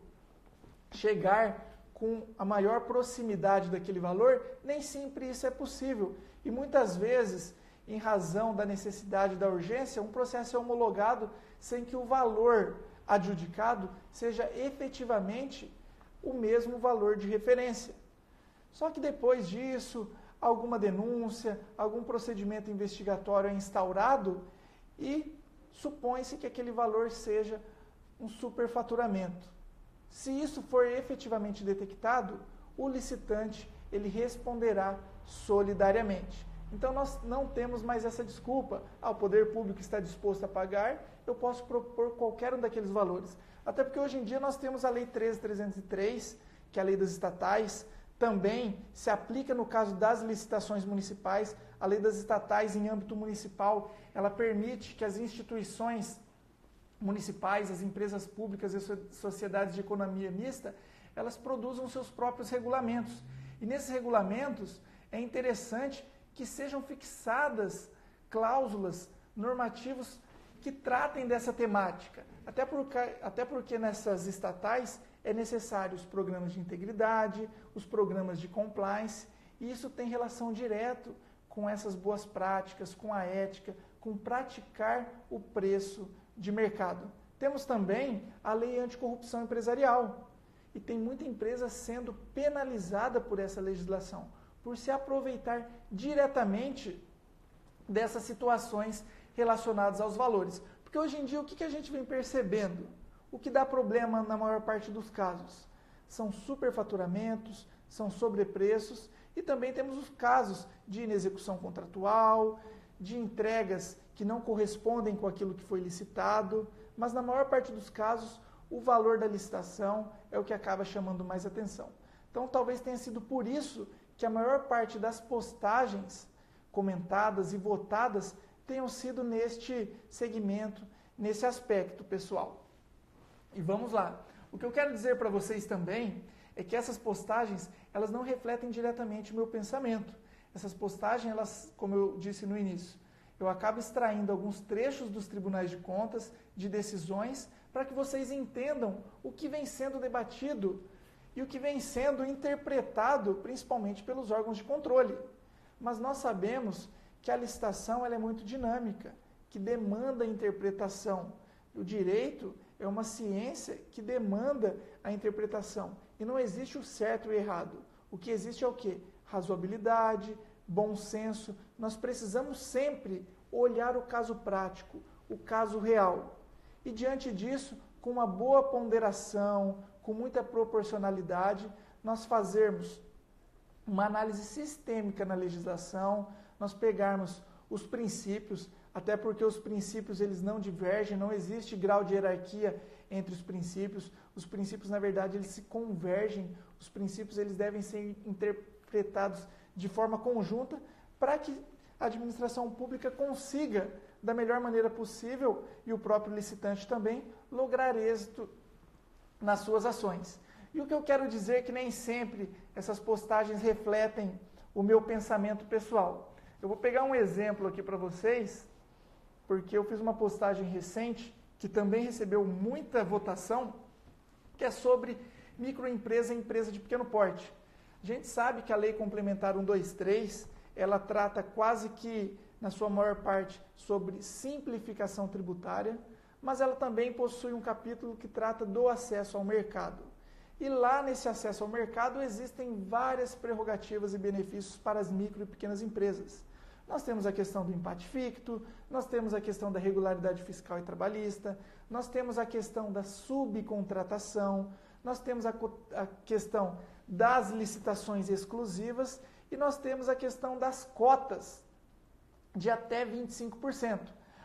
chegar com a maior proximidade daquele valor, nem sempre isso é possível. E muitas vezes, em razão da necessidade da urgência, um processo é homologado sem que o valor adjudicado seja efetivamente o mesmo valor de referência. Só que depois disso, alguma denúncia, algum procedimento investigatório é instaurado e supõe-se que aquele valor seja um superfaturamento. Se isso for efetivamente detectado, o licitante ele responderá solidariamente. Então nós não temos mais essa desculpa. O poder público está disposto a pagar, eu posso propor qualquer um daqueles valores. Até porque hoje em dia nós temos a Lei 13.303, que é a lei das estatais, também se aplica no caso das licitações municipais. A lei das estatais em âmbito municipal, ela permite que as instituições municipais, as empresas públicas e as sociedades de economia mista, elas produzam seus próprios regulamentos. E nesses regulamentos é interessante que sejam fixadas cláusulas, normativos que tratem dessa temática. Até porque nessas estatais é necessário os programas de integridade, os programas de compliance, e isso tem relação direta com essas boas práticas, com a ética, com praticar o preço de mercado. Temos também a lei anticorrupção empresarial, e tem muita empresa sendo penalizada por essa legislação, por se aproveitar diretamente dessas situações relacionadas aos valores. Porque hoje em dia o que a gente vem percebendo? O que dá problema na maior parte dos casos? São superfaturamentos, são sobrepreços e também temos os casos de inexecução contratual, de entregas que não correspondem com aquilo que foi licitado, mas na maior parte dos casos o valor da licitação é o que acaba chamando mais atenção. Então talvez tenha sido por isso que a maior parte das postagens comentadas e votadas tenham sido neste segmento, nesse aspecto, pessoal. E vamos lá. O que eu quero dizer para vocês também é que essas postagens, elas não refletem diretamente o meu pensamento. Essas postagens, elas, como eu disse no início, eu acabo extraindo alguns trechos dos tribunais de contas, de decisões, para que vocês entendam o que vem sendo debatido e o que vem sendo interpretado, principalmente pelos órgãos de controle. Mas nós sabemos que a licitação ela é muito dinâmica, que demanda interpretação. O direito é uma ciência que demanda a interpretação. E não existe o certo e o errado. O que existe é o quê? Razoabilidade, bom senso. Nós precisamos sempre olhar o caso prático, o caso real. E diante disso, com uma boa ponderação, com muita proporcionalidade, nós fazermos uma análise sistêmica na legislação, nós pegarmos os princípios, até porque os princípios eles não divergem, não existe grau de hierarquia entre os princípios, na verdade, eles se convergem, os princípios eles devem ser interpretados de forma conjunta para que a administração pública consiga, da melhor maneira possível, e o próprio licitante também, lograr êxito nas suas ações. E o que eu quero dizer é que nem sempre essas postagens refletem o meu pensamento pessoal. Eu vou pegar um exemplo aqui para vocês, porque eu fiz uma postagem recente, que também recebeu muita votação, que é sobre microempresa e empresa de pequeno porte. A gente sabe que a Lei Complementar 123, ela trata quase que, na sua maior parte, sobre simplificação tributária, mas ela também possui um capítulo que trata do acesso ao mercado. E lá nesse acesso ao mercado existem várias prerrogativas e benefícios para as micro e pequenas empresas. Nós temos a questão do empate ficto, nós temos a questão da regularidade fiscal e trabalhista, nós temos a questão da subcontratação, nós temos a questão das licitações exclusivas e nós temos a questão das cotas de até 25%,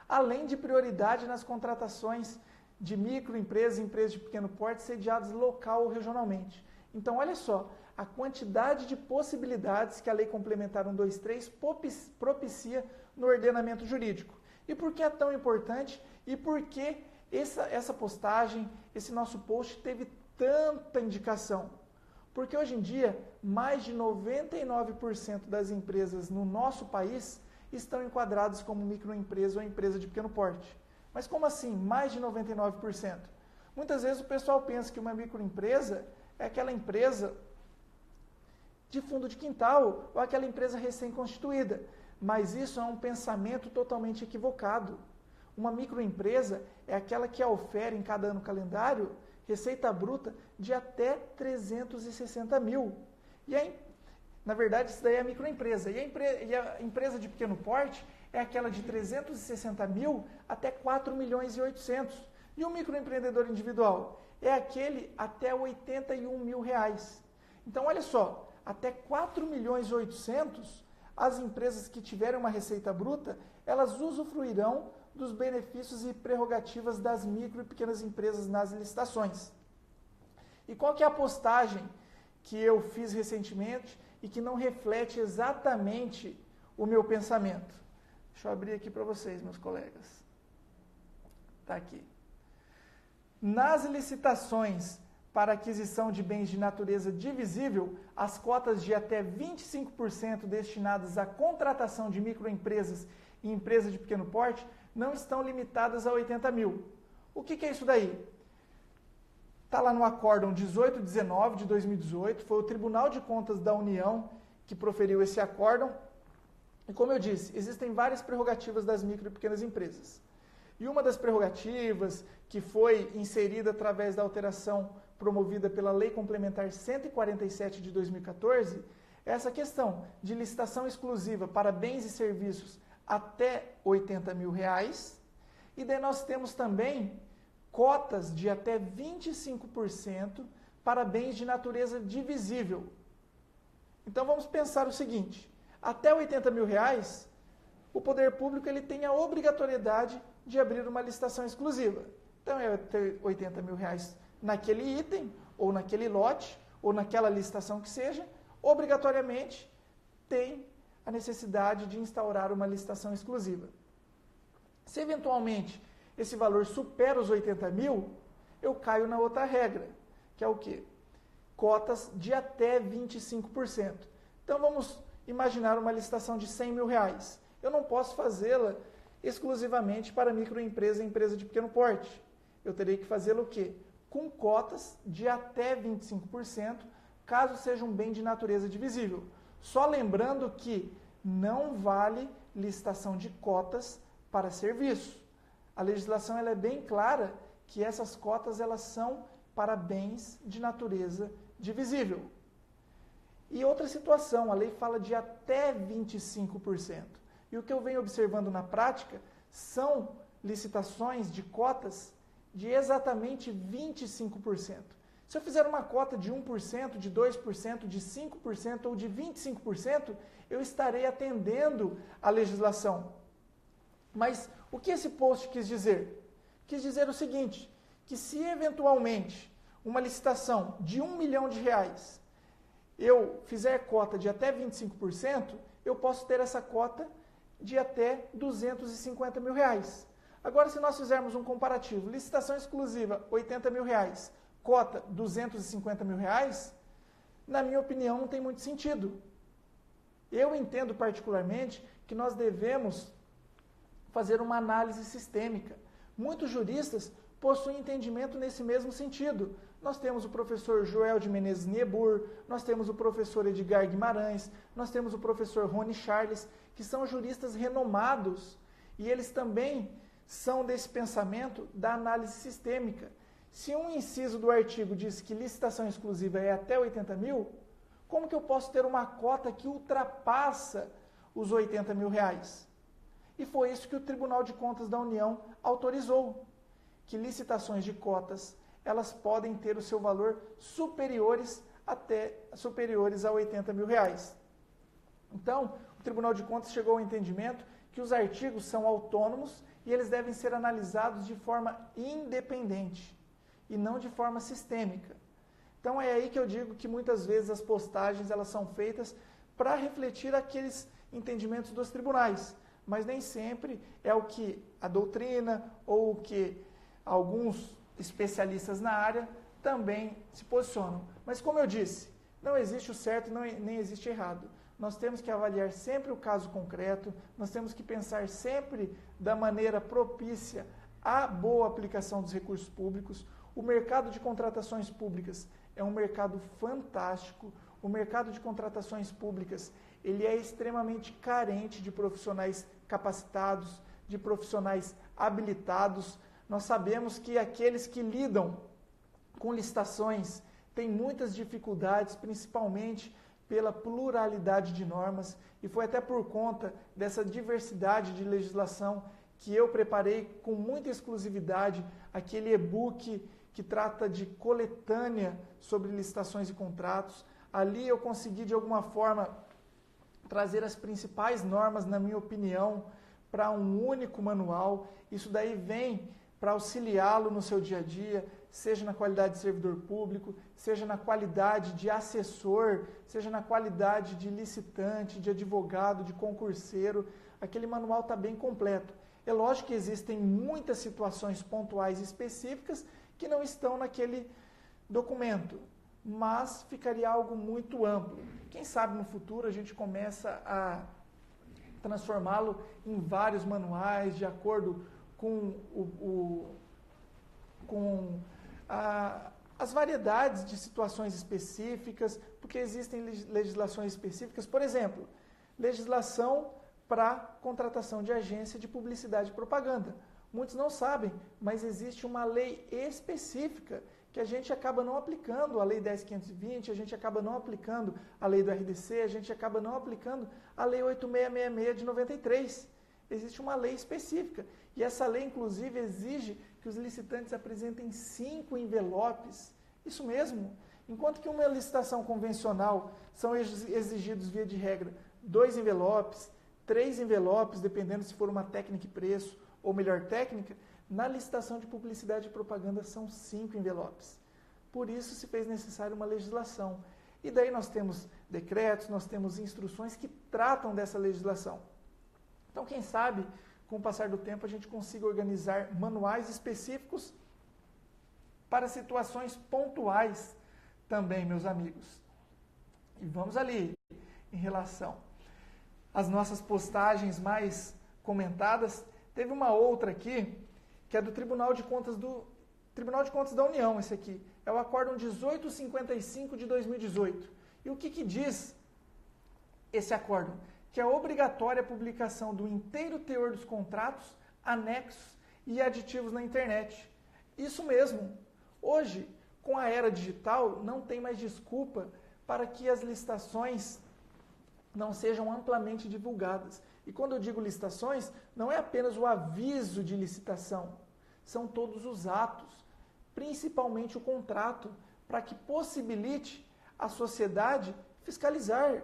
além de prioridade nas contratações de microempresas e empresas de pequeno porte sediadas local ou regionalmente. Então, olha só, a quantidade de possibilidades que a Lei Complementar 123 propicia no ordenamento jurídico. E por que é tão importante e por que essa postagem, esse nosso post teve tanta indicação? Porque hoje em dia, mais de 99% das empresas no nosso país estão enquadradas como microempresa ou empresa de pequeno porte. Mas como assim, mais de 99%? Muitas vezes o pessoal pensa que uma microempresa é aquela empresa de fundo de quintal ou aquela empresa recém-constituída. Mas isso é um pensamento totalmente equivocado. Uma microempresa é aquela que ofere em cada ano calendário receita bruta de até 360 mil. Na verdade, isso daí é a microempresa. E a empresa de pequeno porte é aquela de 360 mil até 4 milhões e 800. E o microempreendedor individual é aquele até 81 mil reais. Então, olha só, até 4 milhões e 800, as empresas que tiverem uma receita bruta, elas usufruirão dos benefícios e prerrogativas das micro e pequenas empresas nas licitações. E qual que é a postagem que eu fiz recentemente e que não reflete exatamente o meu pensamento? Deixa eu abrir aqui para vocês, meus colegas. Está aqui. Nas licitações para aquisição de bens de natureza divisível, as cotas de até 25% destinadas à contratação de microempresas e empresas de pequeno porte não estão limitadas a 80 mil. O que é isso daí? Está lá no acórdão 1819 de 2018, foi o Tribunal de Contas da União que proferiu esse acórdão. E como eu disse, existem várias prerrogativas das micro e pequenas empresas. E uma das prerrogativas que foi inserida através da alteração promovida pela Lei Complementar 147 de 2014 é essa questão de licitação exclusiva para bens e serviços até 80 mil reais. E daí nós temos também cotas de até 25% para bens de natureza divisível. Então vamos pensar o seguinte, até 80 mil reais, o poder público ele tem a obrigatoriedade de abrir uma licitação exclusiva. Então é ter 80 mil reais naquele item, ou naquele lote, ou naquela licitação que seja, obrigatoriamente tem a necessidade de instaurar uma licitação exclusiva. Se eventualmente esse valor supera os 80 mil, eu caio na outra regra, que é o quê? Cotas de até 25%. Então vamos imaginar uma licitação de 100 mil reais. Eu não posso fazê-la exclusivamente para microempresa e empresa de pequeno porte. Eu terei que fazê-la o quê? Com cotas de até 25%, caso seja um bem de natureza divisível. Só lembrando que não vale licitação de cotas para serviço. A legislação ela é bem clara que essas cotas elas são para bens de natureza divisível. E outra situação, a lei fala de até 25%. E o que eu venho observando na prática são licitações de cotas de exatamente 25%. Se eu fizer uma cota de 1%, de 2%, de 5% ou de 25%, eu estarei atendendo à legislação. Mas o que esse post quis dizer? Quis dizer o seguinte, que se eventualmente uma licitação de R$1 milhão eu fizer cota de até 25%, eu posso ter essa cota de até R$250 mil. Agora, se nós fizermos um comparativo, licitação exclusiva, R$80 mil, cota R$250 mil, na minha opinião, não tem muito sentido. Eu entendo particularmente que nós devemos fazer uma análise sistêmica. Muitos juristas possuem entendimento nesse mesmo sentido. Nós temos o professor Joel de Menezes Niebur, nós temos o professor Edgar Guimarães, nós temos o professor Rony Charles, que são juristas renomados, e eles também são desse pensamento da análise sistêmica. Se um inciso do artigo diz que licitação exclusiva é até 80 mil, como que eu posso ter uma cota que ultrapassa os 80 mil reais? E foi isso que o Tribunal de Contas da União autorizou, que licitações de cotas, elas podem ter o seu valor superiores a 80 mil reais. Então, o Tribunal de Contas chegou ao entendimento que os artigos são autônomos e eles devem ser analisados de forma independente e não de forma sistêmica. Então é aí que eu digo que muitas vezes as postagens elas são feitas para refletir aqueles entendimentos dos tribunais, mas nem sempre é o que a doutrina ou o que alguns especialistas na área também se posicionam. Mas como eu disse, Não existe o certo e nem existe errado. Nós temos que avaliar sempre o caso concreto, nós temos que pensar sempre da maneira propícia à boa aplicação dos recursos públicos. O mercado de contratações públicas é um mercado fantástico. O mercado de contratações públicas, ele é extremamente carente de profissionais capacitados, de profissionais habilitados. Nós sabemos que aqueles que lidam com licitações têm muitas dificuldades, principalmente pela pluralidade de normas, e foi até por conta dessa diversidade de legislação que eu preparei com muita exclusividade aquele e-book que trata de coletânea sobre licitações e contratos. Ali eu consegui, de alguma forma, trazer as principais normas, na minha opinião, para um único manual. Isso daí vem para auxiliá-lo no seu dia a dia, seja na qualidade de servidor público, seja na qualidade de assessor, seja na qualidade de licitante, de advogado, de concurseiro. Aquele manual está bem completo. É lógico que existem muitas situações pontuais específicas que não estão naquele documento, mas ficaria algo muito amplo. Quem sabe no futuro a gente começa a transformá-lo em vários manuais de acordo com as variedades de situações específicas, porque existem legislações específicas. Por exemplo, legislação para contratação de agência de publicidade e propaganda. Muitos não sabem, mas existe uma lei específica que a gente acaba não aplicando, a Lei 10.520, a gente acaba não aplicando a Lei do RDC, a gente acaba não aplicando a Lei 8.666 de 93. Existe uma lei específica. E essa lei, inclusive, exige que os licitantes apresentem 5 envelopes. Isso mesmo. Enquanto que uma licitação convencional são exigidos, via de regra, 2 envelopes, 3 envelopes, dependendo se for uma técnica e preço ou melhor técnica, na licitação de publicidade e propaganda são 5 envelopes. Por isso se fez necessária uma legislação. E daí nós temos decretos, nós temos instruções que tratam dessa legislação. Então, quem sabe, com o passar do tempo, a gente consiga organizar manuais específicos para situações pontuais também, meus amigos. E vamos ali, em relação às nossas postagens mais comentadas, teve uma outra aqui, que é do Tribunal de Contas da União, esse aqui. É o Acórdão 1855 de 2018. E o que diz esse acórdão? Que é obrigatória a publicação do inteiro teor dos contratos, anexos e aditivos na internet. Isso mesmo. Hoje, com a era digital, não tem mais desculpa para que as licitações não sejam amplamente divulgadas. E quando eu digo licitações, não é apenas o aviso de licitação, são todos os atos, principalmente o contrato, para que possibilite a sociedade fiscalizar,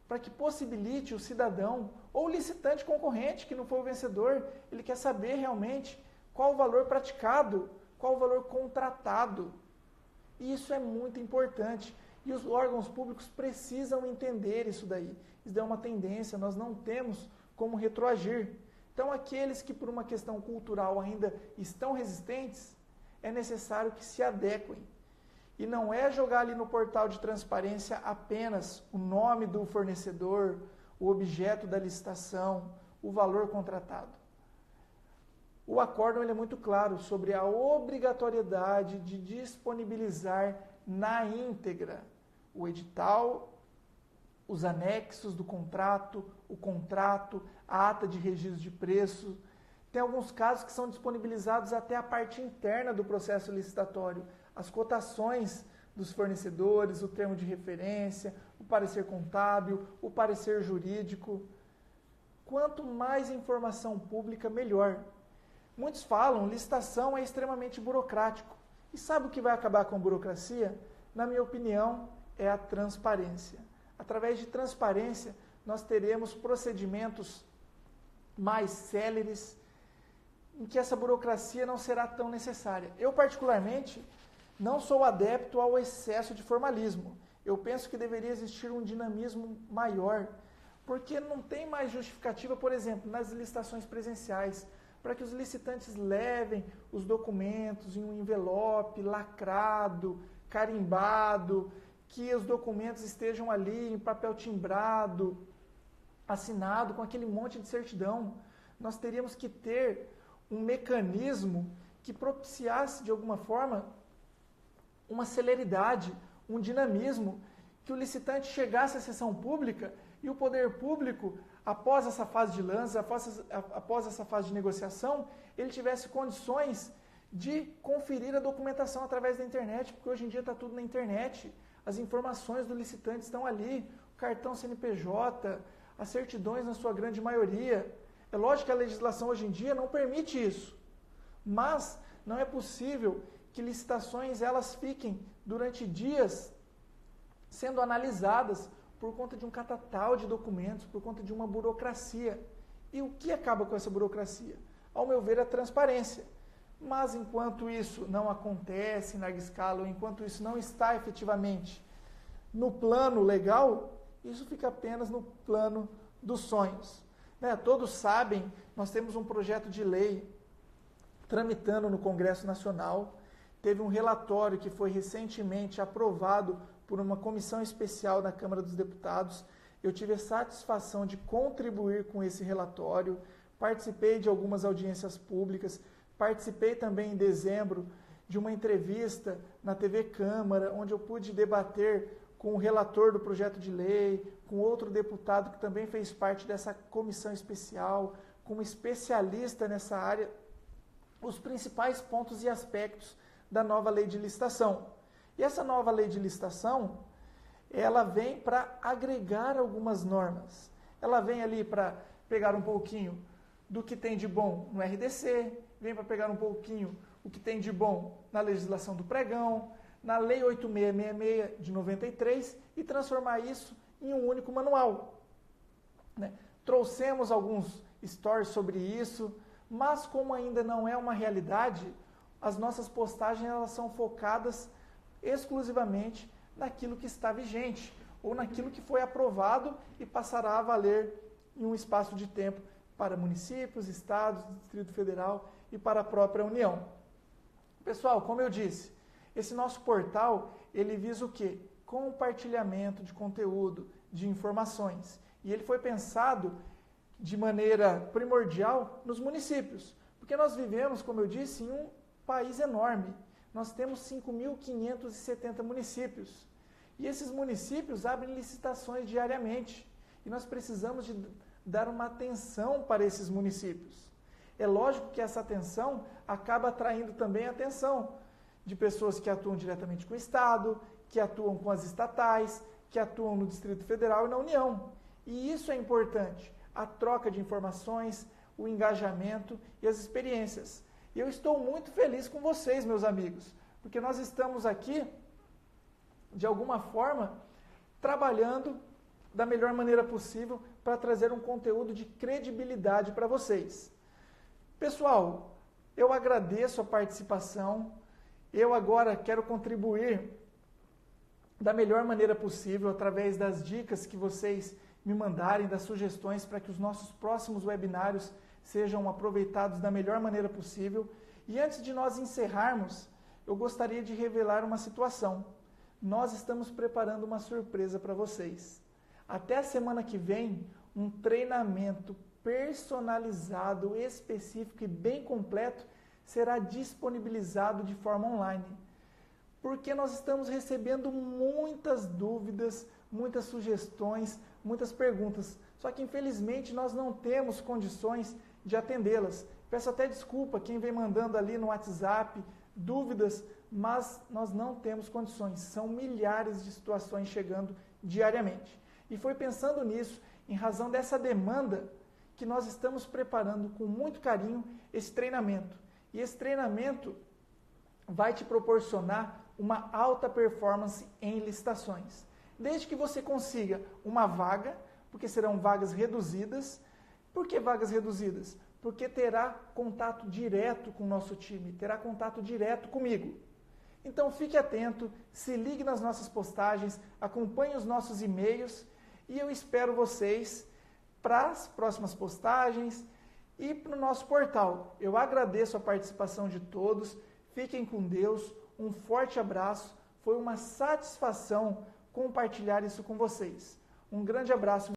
para que possibilite o cidadão ou o licitante concorrente, que não foi o vencedor, ele quer saber realmente qual o valor praticado, qual o valor contratado. E isso é muito importante. E os órgãos públicos precisam entender isso daí. Isso é uma tendência, nós não temos como retroagir. Então, aqueles que por uma questão cultural ainda estão resistentes, é necessário que se adequem. E não é jogar ali no portal de transparência apenas o nome do fornecedor, o objeto da licitação, o valor contratado. O acórdão ele é muito claro sobre a obrigatoriedade de disponibilizar na íntegra o edital, os anexos do contrato, o contrato, a ata de registro de preço. Tem alguns casos que são disponibilizados até a parte interna do processo licitatório, as cotações dos fornecedores, o termo de referência, o parecer contábil, o parecer jurídico. Quanto mais informação pública, melhor. Muitos falam, licitação é extremamente burocrático. E sabe o que vai acabar com a burocracia? Na minha opinião, é a transparência. Através de transparência, nós teremos procedimentos mais céleres, em que essa burocracia não será tão necessária. Eu, particularmente, não sou adepto ao excesso de formalismo. Eu penso que deveria existir um dinamismo maior, porque não tem mais justificativa, por exemplo, nas licitações presenciais, para que os licitantes levem os documentos em um envelope lacrado, carimbado, que os documentos estejam ali em papel timbrado, assinado com aquele monte de certidão. Nós teríamos que ter um mecanismo que propiciasse, de alguma forma, uma celeridade, um dinamismo, que o licitante chegasse à sessão pública e o poder público, após essa fase de lance, após essa fase de negociação, ele tivesse condições de conferir a documentação através da internet, porque hoje em dia está tudo na internet, as informações do licitante estão ali, o cartão CNPJ, as certidões na sua grande maioria. É lógico que a legislação hoje em dia não permite isso, mas não é possível que licitações elas fiquem durante dias sendo analisadas por conta de um catatal de documentos, por conta de uma burocracia. E o que acaba com essa burocracia? Ao meu ver, a transparência. Mas enquanto isso não acontece em larga escala, ou enquanto isso não está efetivamente no plano legal, isso fica apenas no plano dos sonhos. Né? Todos sabem, nós temos um projeto de lei tramitando no Congresso Nacional, teve um relatório que foi recentemente aprovado por uma comissão especial da Câmara dos Deputados. Eu tive a satisfação de contribuir com esse relatório, participei de algumas audiências públicas, participei também em dezembro de uma entrevista na TV Câmara, onde eu pude debater com o relator do projeto de lei, com outro deputado que também fez parte dessa comissão especial, como especialista nessa área, os principais pontos e aspectos da nova lei de licitação. E essa nova lei de licitação, ela vem para agregar algumas normas. Ela vem ali para pegar um pouquinho do que tem de bom no RDC, vem para pegar um pouquinho o que tem de bom na legislação do pregão, na Lei 8666 de 93 e transformar isso em um único manual. Né? Trouxemos alguns stories sobre isso, mas como ainda não é uma realidade, as nossas postagens elas são focadas exclusivamente naquilo que está vigente, ou naquilo que foi aprovado e passará a valer em um espaço de tempo para municípios, estados, Distrito Federal e para a própria União. Pessoal, como eu disse, esse nosso portal, ele visa o quê? Compartilhamento de conteúdo, de informações. E ele foi pensado de maneira primordial nos municípios, porque nós vivemos, como eu disse, em um país enorme. Nós temos 5.570 municípios. E esses municípios abrem licitações diariamente. E nós precisamos de dar uma atenção para esses municípios. É lógico que essa atenção acaba atraindo também a atenção de pessoas que atuam diretamente com o Estado, que atuam com as estatais, que atuam no Distrito Federal e na União. E isso é importante, a troca de informações, o engajamento e as experiências. E eu estou muito feliz com vocês, meus amigos, porque nós estamos aqui, de alguma forma, trabalhando da melhor maneira possível para trazer um conteúdo de credibilidade para vocês. Pessoal, eu agradeço a participação, eu agora quero contribuir da melhor maneira possível através das dicas que vocês me mandarem, das sugestões para que os nossos próximos webinários sejam aproveitados da melhor maneira possível. E antes de nós encerrarmos, eu gostaria de revelar uma situação. Nós estamos preparando uma surpresa para vocês. Até a semana que vem, um treinamento personalizado, específico e bem completo será disponibilizado de forma online. Porque nós estamos recebendo muitas dúvidas, muitas sugestões, muitas perguntas. Só que infelizmente nós não temos condições de atendê-las. Peço até desculpa quem vem mandando ali no WhatsApp dúvidas, mas nós não temos condições. São milhares de situações chegando diariamente. E foi pensando nisso, em razão dessa demanda, que nós estamos preparando com muito carinho esse treinamento. E esse treinamento vai te proporcionar uma alta performance em licitações. Desde que você consiga uma vaga, porque serão vagas reduzidas. Por que vagas reduzidas? Porque terá contato direto com o nosso time, terá contato direto comigo. Então fique atento, se ligue nas nossas postagens, acompanhe os nossos e-mails e eu espero vocês para as próximas postagens e para o nosso portal. Eu agradeço a participação de todos, fiquem com Deus, um forte abraço, foi uma satisfação compartilhar isso com vocês. Um grande abraço.